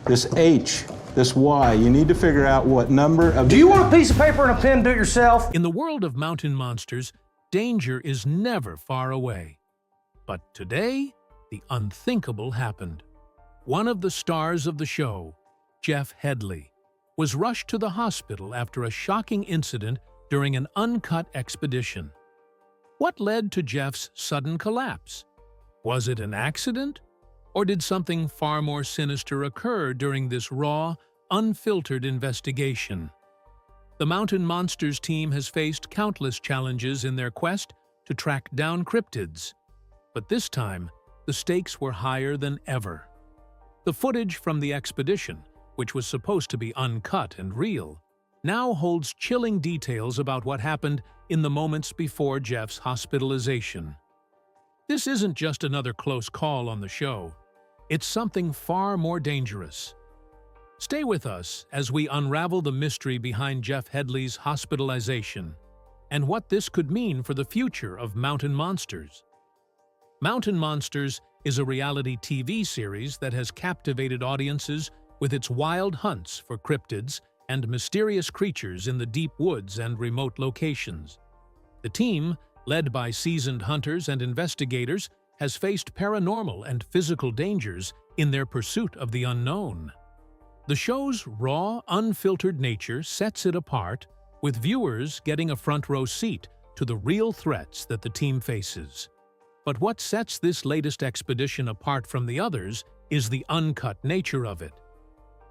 this H, this Y. You need to figure out what number of... Do you want a piece of paper and a pen, do it yourself? In the world of mountain monsters, danger is never far away. But today, the unthinkable happened. One of the stars of the show, Jeff Headley, was rushed to the hospital after a shocking incident during an Uncut expedition. What led to Jeff's sudden collapse? Was it an accident? Or did something far more sinister occur during this raw, unfiltered investigation? The Mountain Monsters team has faced countless challenges in their quest to track down cryptids. But this time, the stakes were higher than ever. The footage from the expedition, which was supposed to be uncut and real, now holds chilling details about what happened in the moments before Jeff's hospitalization. This isn't just another close call on the show. It's something far more dangerous. Stay with us as we unravel the mystery behind Jeff Headley's hospitalization and what this could mean for the future of Mountain Monsters. Mountain Monsters is a reality TV series that has captivated audiences with its wild hunts for cryptids and mysterious creatures in the deep woods and remote locations. The team, led by seasoned hunters and investigators, has faced paranormal and physical dangers in their pursuit of the unknown. The show's raw, unfiltered nature sets it apart, with viewers getting a front-row seat to the real threats that the team faces. But what sets this latest expedition apart from the others is the uncut nature of it.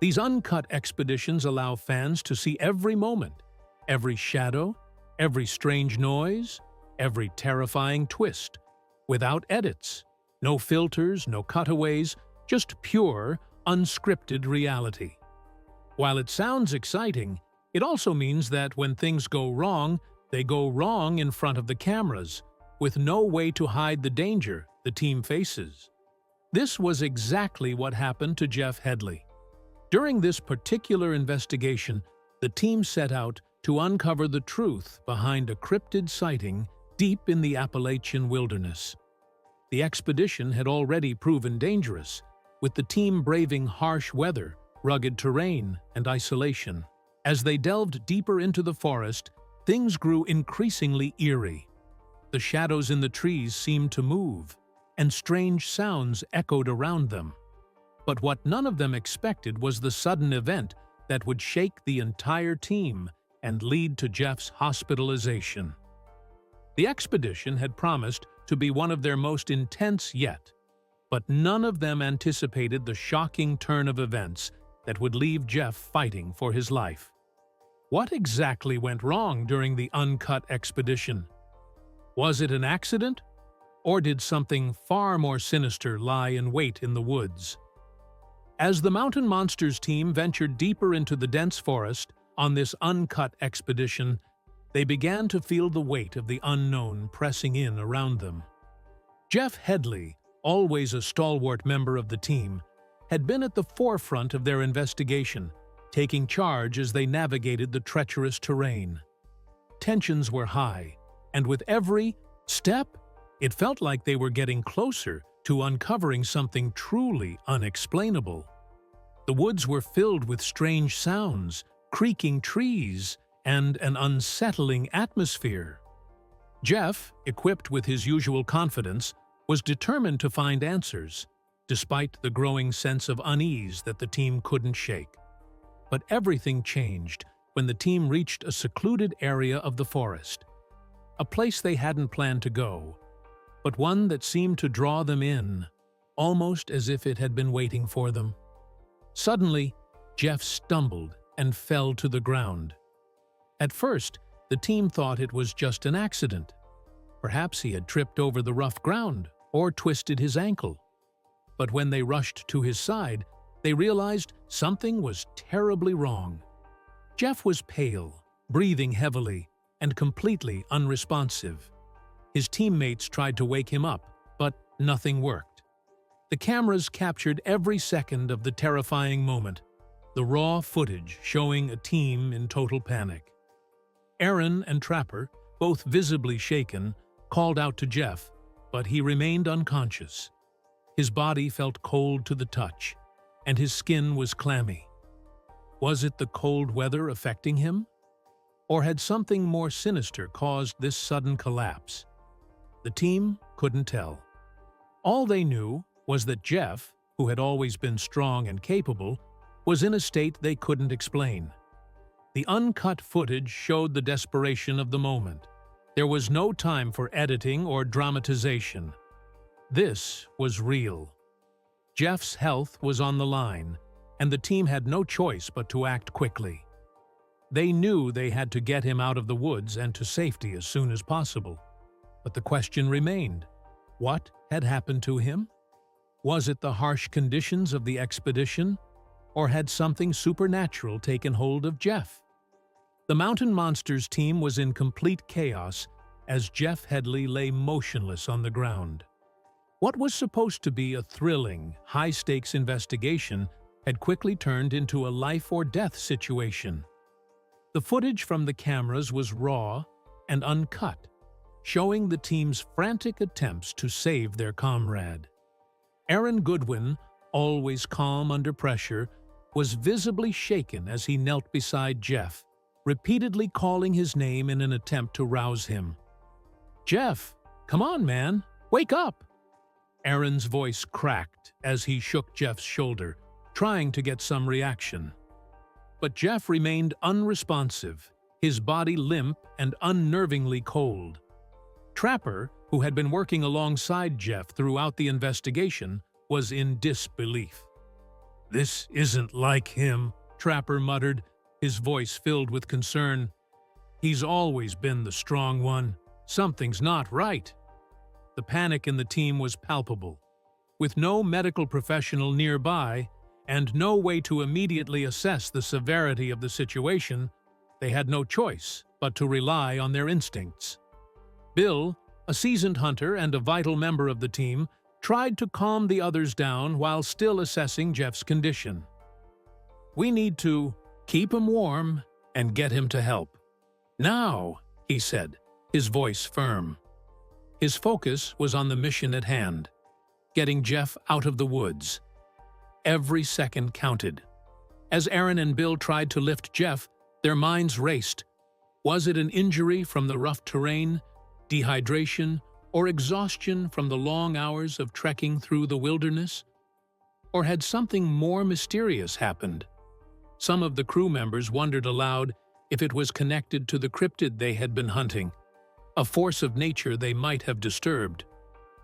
These uncut expeditions allow fans to see every moment, every shadow, every strange noise, every terrifying twist, without edits. No filters, no cutaways, just pure, unscripted reality. While it sounds exciting, it also means that when things go wrong, they go wrong in front of the cameras, with no way to hide the danger the team faces. This was exactly what happened to Jeff Headley. During this particular investigation, the team set out to uncover the truth behind a cryptid sighting deep in the Appalachian wilderness. The expedition had already proven dangerous, with the team braving harsh weather, rugged terrain, and isolation. As they delved deeper into the forest, things grew increasingly eerie. The shadows in the trees seemed to move, and strange sounds echoed around them. But what none of them expected was the sudden event that would shake the entire team and lead to Jeff's hospitalization. The expedition had promised to be one of their most intense yet, but none of them anticipated the shocking turn of events that would leave Jeff fighting for his life. What exactly went wrong during the Uncut expedition? Was it an accident? Or did something far more sinister lie in wait in the woods? As the Mountain Monsters team ventured deeper into the dense forest on this Uncut expedition, they began to feel the weight of the unknown pressing in around them. Jeff Headley, always a stalwart member of the team, had been at the forefront of their investigation, taking charge as they navigated the treacherous terrain. Tensions were high, and with every step, it felt like they were getting closer to uncovering something truly unexplainable. The woods were filled with strange sounds, creaking trees, and an unsettling atmosphere. Jeff, equipped with his usual confidence, was determined to find answers, despite the growing sense of unease that the team couldn't shake. But everything changed when the team reached a secluded area of the forest, a place they hadn't planned to go, but one that seemed to draw them in, almost as if it had been waiting for them. Suddenly, Jeff stumbled and fell to the ground. At first, the team thought it was just an accident. Perhaps he had tripped over the rough ground or twisted his ankle. But when they rushed to his side, they realized something was terribly wrong. Jeff was pale, breathing heavily, and completely unresponsive. His teammates tried to wake him up, but nothing worked. The cameras captured every second of the terrifying moment, the raw footage showing a team in total panic. Aaron and Trapper, both visibly shaken, called out to Jeff, but he remained unconscious. His body felt cold to the touch, and his skin was clammy. Was it the cold weather affecting him? Or had something more sinister caused this sudden collapse? The team couldn't tell. All they knew was that Jeff, who had always been strong and capable, was in a state they couldn't explain. The uncut footage showed the desperation of the moment. There was no time for editing or dramatization. This was real. Jeff's health was on the line, and the team had no choice but to act quickly. They knew they had to get him out of the woods and to safety as soon as possible. But the question remained: what had happened to him? Was it the harsh conditions of the expedition, or had something supernatural taken hold of Jeff? The Mountain Monsters team was in complete chaos as Jeff Headley lay motionless on the ground. What was supposed to be a thrilling, high-stakes investigation had quickly turned into a life-or-death situation. The footage from the cameras was raw and uncut, showing the team's frantic attempts to save their comrade. Aaron Goodwin, always calm under pressure, was visibly shaken as he knelt beside Jeff, repeatedly calling his name in an attempt to rouse him. "Jeff, come on, man, wake up!" Aaron's voice cracked as he shook Jeff's shoulder, trying to get some reaction. But Jeff remained unresponsive, his body limp and unnervingly cold. Trapper, who had been working alongside Jeff throughout the investigation, was in disbelief. "This isn't like him," Trapper muttered, his voice filled with concern. "He's always been the strong one. Something's not right." The panic in the team was palpable. With no medical professional nearby and no way to immediately assess the severity of the situation, they had no choice but to rely on their instincts. Bill, a seasoned hunter and a vital member of the team, tried to calm the others down while still assessing Jeff's condition. "We need to keep him warm and get him to help. Now," he said, his voice firm. His focus was on the mission at hand, getting Jeff out of the woods. Every second counted. As Aaron and Bill tried to lift Jeff, their minds raced. Was it an injury from the rough terrain, dehydration, or exhaustion from the long hours of trekking through the wilderness? Or had something more mysterious happened? Some of the crew members wondered aloud if it was connected to the cryptid they had been hunting, a force of nature they might have disturbed.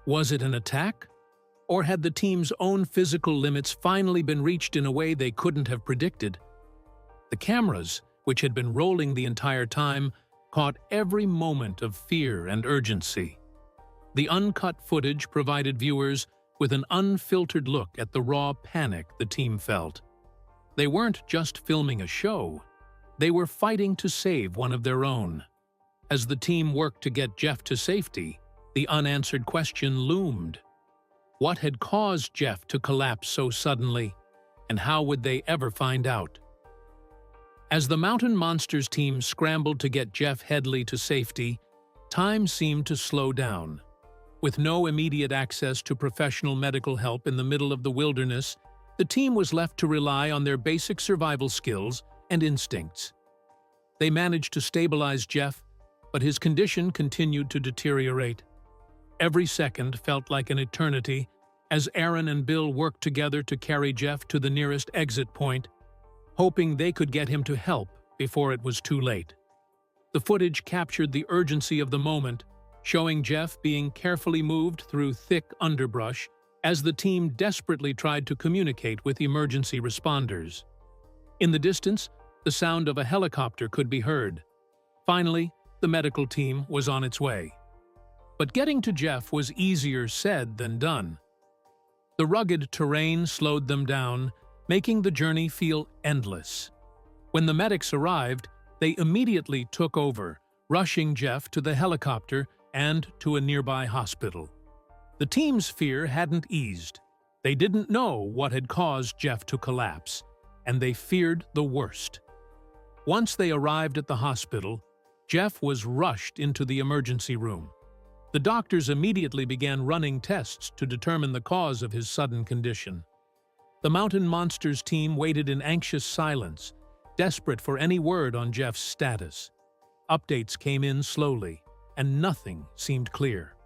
Was it an attack? Or had the team's own physical limits finally been reached in a way they couldn't have predicted? The cameras, which had been rolling the entire time, caught every moment of fear and urgency. The uncut footage provided viewers with an unfiltered look at the raw panic the team felt. They weren't just filming a show, they were fighting to save one of their own. As the team worked to get Jeff to safety, the unanswered question loomed. What had caused Jeff to collapse so suddenly, and how would they ever find out? As the Mountain Monsters team scrambled to get Jeff Headley to safety, time seemed to slow down. With no immediate access to professional medical help in the middle of the wilderness, the team was left to rely on their basic survival skills and instincts. They managed to stabilize Jeff, but his condition continued to deteriorate. Every second felt like an eternity as Aaron and Bill worked together to carry Jeff to the nearest exit point, hoping they could get him to help before it was too late. The footage captured the urgency of the moment, showing Jeff being carefully moved through thick underbrush as the team desperately tried to communicate with emergency responders. In the distance, the sound of a helicopter could be heard. Finally, the medical team was on its way. But getting to Jeff was easier said than done. The rugged terrain slowed them down, making the journey feel endless. When the medics arrived, they immediately took over, rushing Jeff to the helicopter and to a nearby hospital. The team's fear hadn't eased. They didn't know what had caused Jeff to collapse, and they feared the worst. Once they arrived at the hospital, Jeff was rushed into the emergency room. The doctors immediately began running tests to determine the cause of his sudden condition. The Mountain Monsters team waited in anxious silence, desperate for any word on Jeff's status. Updates came in slowly, and nothing seemed clear.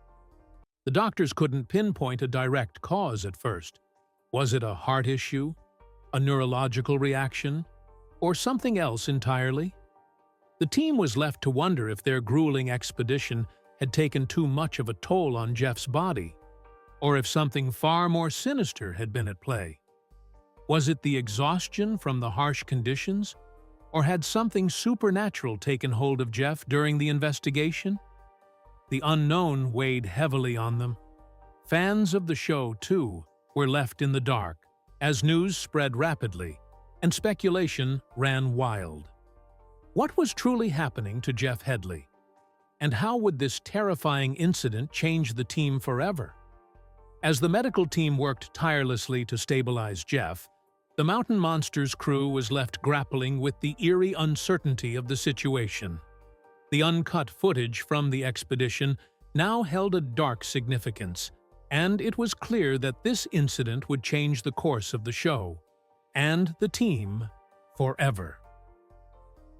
The doctors couldn't pinpoint a direct cause at first. Was it a heart issue, a neurological reaction, or something else entirely? The team was left to wonder if their grueling expedition had taken too much of a toll on Jeff's body, or if something far more sinister had been at play. Was it the exhaustion from the harsh conditions, or had something supernatural taken hold of Jeff during the investigation? The unknown weighed heavily on them. Fans of the show, too, were left in the dark as news spread rapidly and speculation ran wild. What was truly happening to Jeff Headley? And how would this terrifying incident change the team forever? As the medical team worked tirelessly to stabilize Jeff, the Mountain Monsters crew was left grappling with the eerie uncertainty of the situation. The uncut footage from the expedition now held a dark significance, and it was clear that this incident would change the course of the show and the team forever.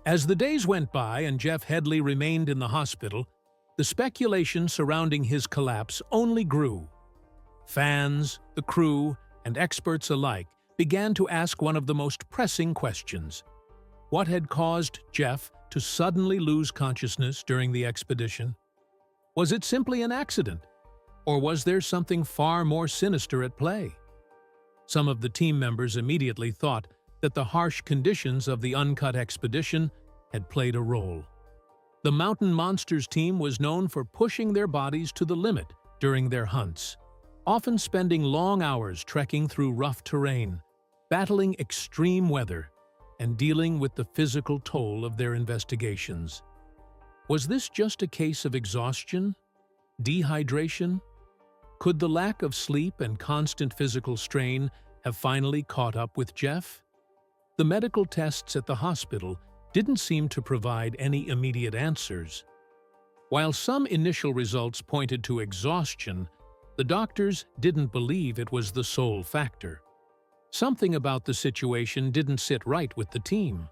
As the days went by and Jeff Headley remained in the hospital, the speculation surrounding his collapse only grew. Fans, the crew, and experts alike began to ask one of the most pressing questions. What had caused Jeff to suddenly lose consciousness during the expedition? Was it simply an accident, or was there something far more sinister at play? Some of the team members immediately thought that the harsh conditions of the Uncut expedition had played a role. The Mountain Monsters team was known for pushing their bodies to the limit during their hunts, often spending long hours trekking through rough terrain, battling extreme weather, and dealing with the physical toll of their investigations. Was this just a case of exhaustion? Dehydration? Could the lack of sleep and constant physical strain have finally caught up with Jeff? The medical tests at the hospital didn't seem to provide any immediate answers. While some initial results pointed to exhaustion, the doctors didn't believe it was the sole factor. Something about the situation didn't sit right with the team.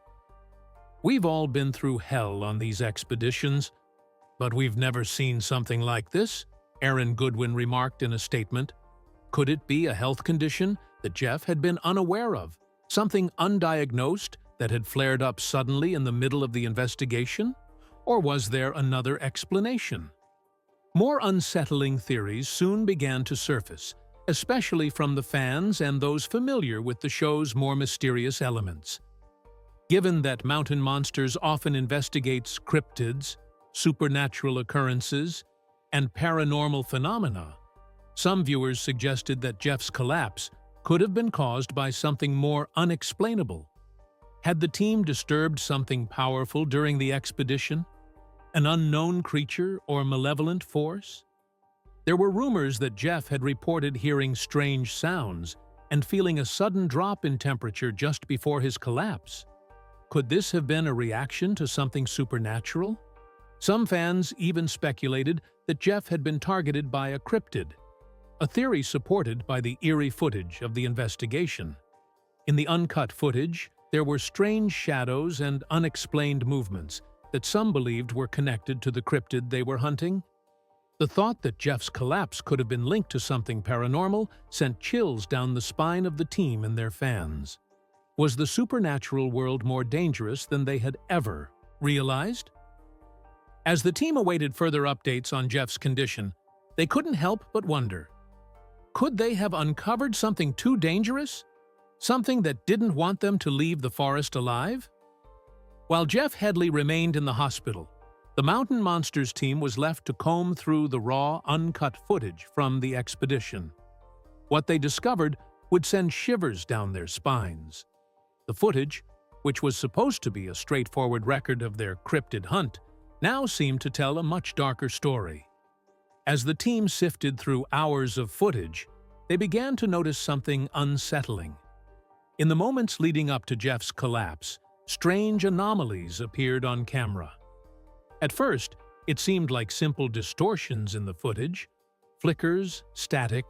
"We've all been through hell on these expeditions, but we've never seen something like this," Aaron Goodwin remarked in a statement. Could it be a health condition that Jeff had been unaware of, something undiagnosed that had flared up suddenly in the middle of the investigation? Or was there another explanation? More unsettling theories soon began to surface, especially from the fans and those familiar with the show's more mysterious elements. Given that Mountain Monsters often investigates cryptids, supernatural occurrences, and paranormal phenomena, some viewers suggested that Jeff's collapse could have been caused by something more unexplainable. Had the team disturbed something powerful during the expedition? An unknown creature or malevolent force? There were rumors that Jeff had reported hearing strange sounds and feeling a sudden drop in temperature just before his collapse. Could this have been a reaction to something supernatural? Some fans even speculated that Jeff had been targeted by a cryptid, a theory supported by the eerie footage of the investigation. In the uncut footage, there were strange shadows and unexplained movements that some believed were connected to the cryptid they were hunting. The thought that Jeff's collapse could have been linked to something paranormal sent chills down the spine of the team and their fans. Was the supernatural world more dangerous than they had ever realized? As the team awaited further updates on Jeff's condition, they couldn't help but wonder. Could they have uncovered something too dangerous? Something that didn't want them to leave the forest alive? While Jeff Headley remained in the hospital, the Mountain Monsters team was left to comb through the raw, uncut footage from the expedition. What they discovered would send shivers down their spines. The footage, which was supposed to be a straightforward record of their cryptid hunt, now seemed to tell a much darker story. As the team sifted through hours of footage, they began to notice something unsettling. In the moments leading up to Jeff's collapse, strange anomalies appeared on camera. At first, it seemed like simple distortions in the footage, flickers, static,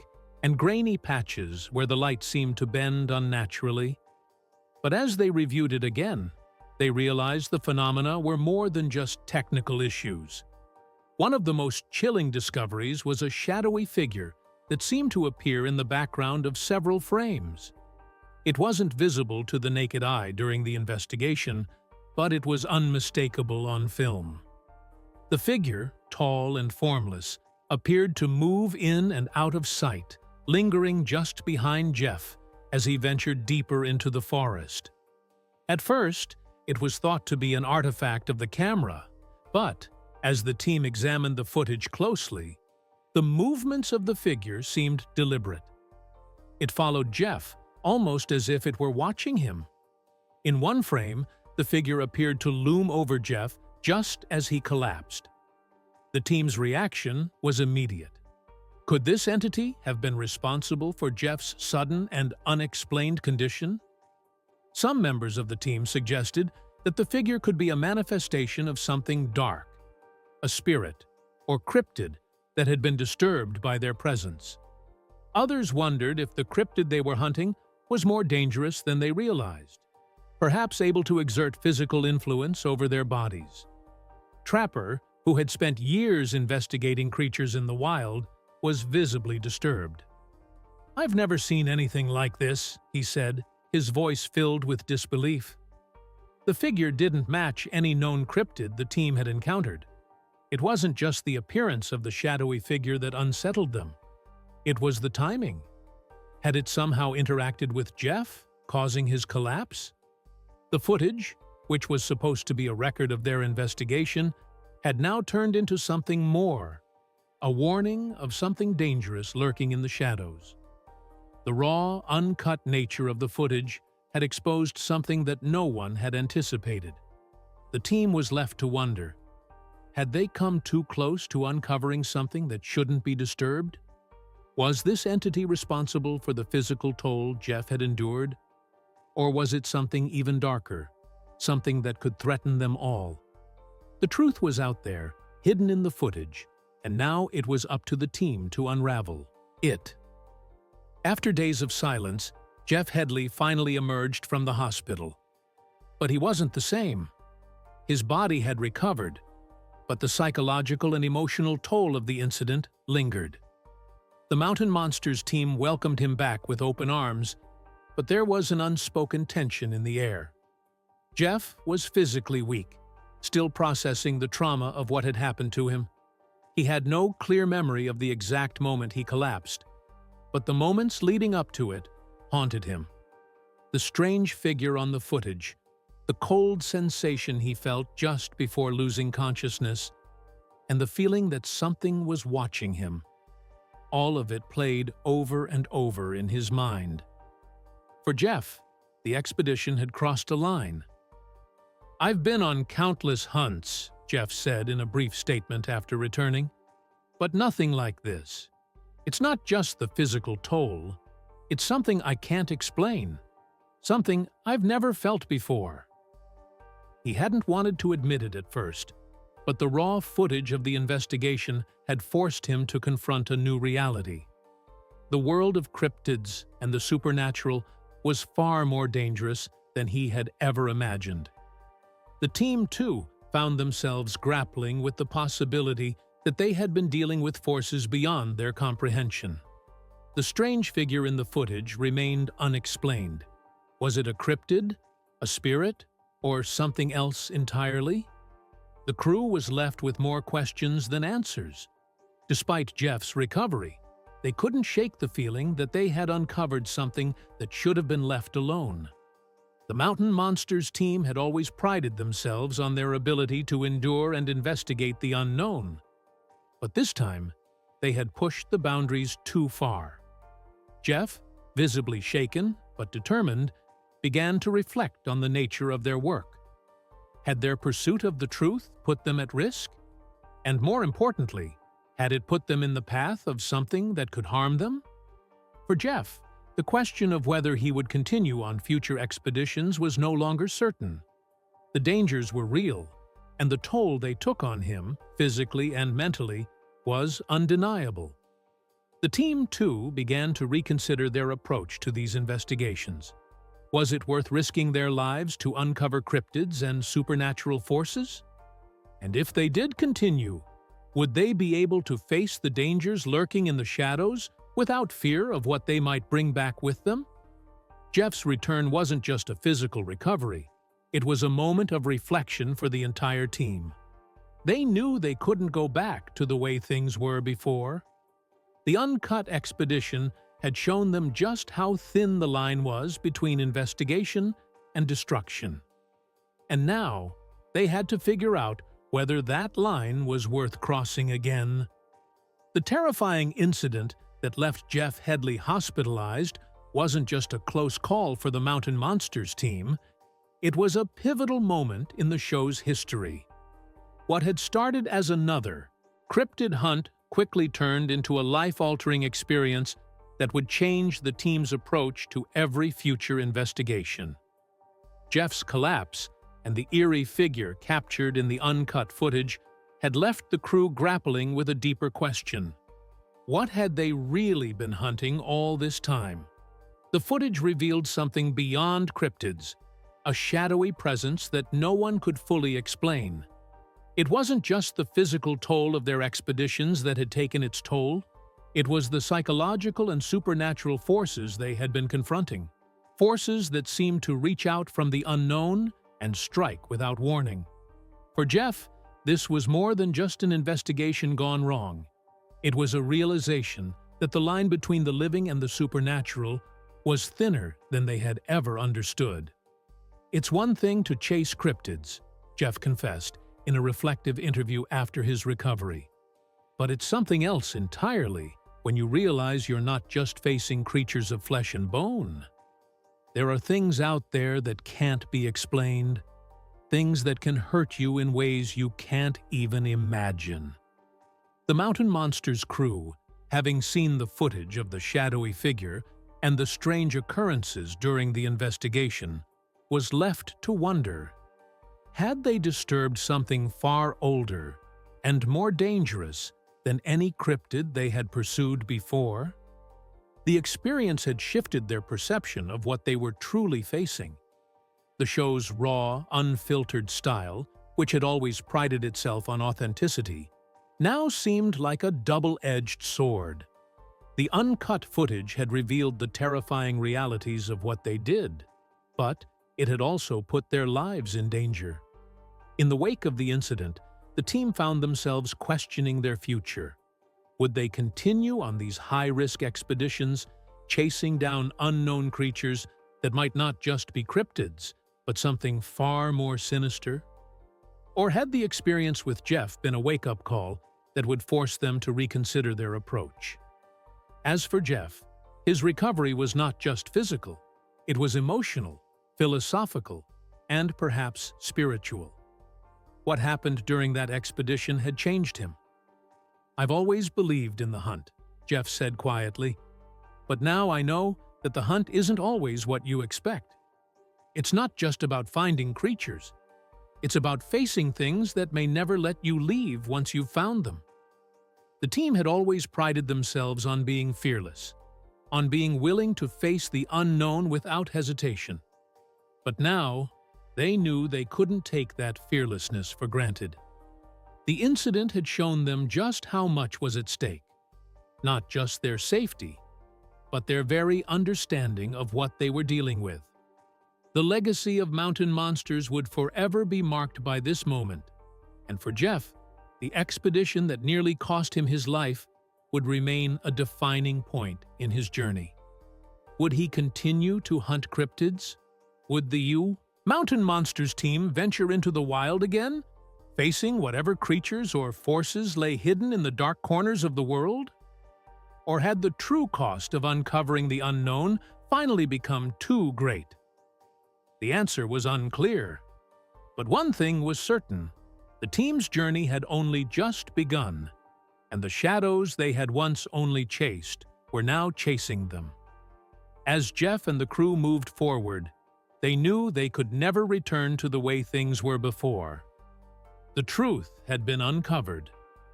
and grainy patches where the light seemed to bend unnaturally. But as they reviewed it again, they realized the phenomena were more than just technical issues. One of the most chilling discoveries was a shadowy figure that seemed to appear in the background of several frames. It wasn't visible to the naked eye during the investigation, but it was unmistakable on film. The figure, tall and formless, appeared to move in and out of sight, lingering just behind Jeff as he ventured deeper into the forest. At first, it was thought to be an artifact of the camera, but as the team examined the footage closely, the movements of the figure seemed deliberate. It followed Jeff, almost as if it were watching him. In one frame, the figure appeared to loom over Jeff just as he collapsed. The team's reaction was immediate. Could this entity have been responsible for Jeff's sudden and unexplained condition? Some members of the team suggested that the figure could be a manifestation of something dark, a spirit, or cryptid that had been disturbed by their presence. Others wondered if the cryptid they were hunting was more dangerous than they realized, perhaps able to exert physical influence over their bodies. Trapper, who had spent years investigating creatures in the wild, was visibly disturbed. "I've never seen anything like this," he said, his voice filled with disbelief. The figure didn't match any known cryptid the team had encountered. It wasn't just the appearance of the shadowy figure that unsettled them. It was the timing. Had it somehow interacted with Jeff, causing his collapse? The footage, which was supposed to be a record of their investigation, had now turned into something more, a warning of something dangerous lurking in the shadows. The raw, uncut nature of the footage had exposed something that no one had anticipated. The team was left to wonder, had they come too close to uncovering something that shouldn't be disturbed? Was this entity responsible for the physical toll Jeff had endured? Or was it something even darker, something that could threaten them all? The truth was out there, hidden in the footage, and now it was up to the team to unravel it. After days of silence, Jeff Headley finally emerged from the hospital. But he wasn't the same. His body had recovered, but the psychological and emotional toll of the incident lingered. The Mountain Monsters team welcomed him back with open arms, but there was an unspoken tension in the air. Jeff was physically weak, still processing the trauma of what had happened to him. He had no clear memory of the exact moment he collapsed, but the moments leading up to it haunted him. The strange figure on the footage, the cold sensation he felt just before losing consciousness, and the feeling that something was watching him. All of it played over and over in his mind. For Jeff, the expedition had crossed a line. "I've been on countless hunts," Jeff said in a brief statement after returning, "but nothing like this. It's not just the physical toll. It's something I can't explain, something I've never felt before." He hadn't wanted to admit it at first, but the raw footage of the investigation had forced him to confront a new reality. The world of cryptids and the supernatural was far more dangerous than he had ever imagined. The team, too, found themselves grappling with the possibility that they had been dealing with forces beyond their comprehension. The strange figure in the footage remained unexplained. Was it a cryptid, a spirit, or something else entirely? The crew was left with more questions than answers. Despite Jeff's recovery, they couldn't shake the feeling that they had uncovered something that should have been left alone. The Mountain Monsters team had always prided themselves on their ability to endure and investigate the unknown. But this time, they had pushed the boundaries too far. Jeff, visibly shaken but determined, began to reflect on the nature of their work. Had their pursuit of the truth put them at risk? And more importantly, had it put them in the path of something that could harm them? For Jeff, the question of whether he would continue on future expeditions was no longer certain. The dangers were real, and the toll they took on him, physically and mentally, was undeniable. The team, too, began to reconsider their approach to these investigations. Was it worth risking their lives to uncover cryptids and supernatural forces? And if they did continue, would they be able to face the dangers lurking in the shadows without fear of what they might bring back with them? Jeff's return wasn't just a physical recovery. It was a moment of reflection for the entire team. They knew they couldn't go back to the way things were before. The Uncut expedition had shown them just how thin the line was between investigation and destruction. And now, they had to figure out whether that line was worth crossing again. The terrifying incident that left Jeff Headley hospitalized wasn't just a close call for the Mountain Monsters team, it was a pivotal moment in the show's history. What had started as another cryptid hunt quickly turned into a life-altering experience that would change the team's approach to every future investigation. Jeff's collapse and the eerie figure captured in the uncut footage had left the crew grappling with a deeper question. What had they really been hunting all this time? The footage revealed something beyond cryptids, a shadowy presence that no one could fully explain. It wasn't just the physical toll of their expeditions that had taken its toll. It was the psychological and supernatural forces they had been confronting. Forces that seemed to reach out from the unknown and strike without warning. For Jeff, this was more than just an investigation gone wrong. It was a realization that the line between the living and the supernatural was thinner than they had ever understood. It's one thing to chase cryptids, Jeff confessed in a reflective interview after his recovery. But it's something else entirely when you realize you're not just facing creatures of flesh and bone. There are things out there that can't be explained, things that can hurt you in ways you can't even imagine. The Mountain Monsters crew, having seen the footage of the shadowy figure and the strange occurrences during the investigation, was left to wonder. Had they disturbed something far older and more dangerous than any cryptid they had pursued before? The experience had shifted their perception of what they were truly facing. The show's raw, unfiltered style, which had always prided itself on authenticity, now seemed like a double-edged sword. The uncut footage had revealed the terrifying realities of what they did, but it had also put their lives in danger. In the wake of the incident, the team found themselves questioning their future. Would they continue on these high-risk expeditions, chasing down unknown creatures that might not just be cryptids, but something far more sinister? Or had the experience with Jeff been a wake-up call that would force them to reconsider their approach? As for Jeff, his recovery was not just physical. It was emotional, philosophical, and perhaps spiritual. What happened during that expedition had changed him. "I've always believed in the hunt," Jeff said quietly, "but now I know that the hunt isn't always what you expect. It's not just about finding creatures. It's about facing things that may never let you leave once you've found them." The team had always prided themselves on being fearless, on being willing to face the unknown without hesitation. But now, they knew they couldn't take that fearlessness for granted. The incident had shown them just how much was at stake. Not just their safety, but their very understanding of what they were dealing with. The legacy of Mountain Monsters would forever be marked by this moment, and for Jeff, the expedition that nearly cost him his life would remain a defining point in his journey. Would he continue to hunt cryptids? Would the Mountain Monsters team venture into the wild again, facing whatever creatures or forces lay hidden in the dark corners of the world? Or had the true cost of uncovering the unknown finally become too great? The answer was unclear. But one thing was certain: the team's journey had only just begun, and the shadows they had once only chased were now chasing them. As Jeff and the crew moved forward, they knew they could never return to the way things were before. The truth had been uncovered,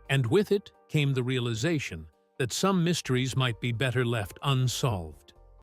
and with it came the realization that some mysteries might be better left unsolved.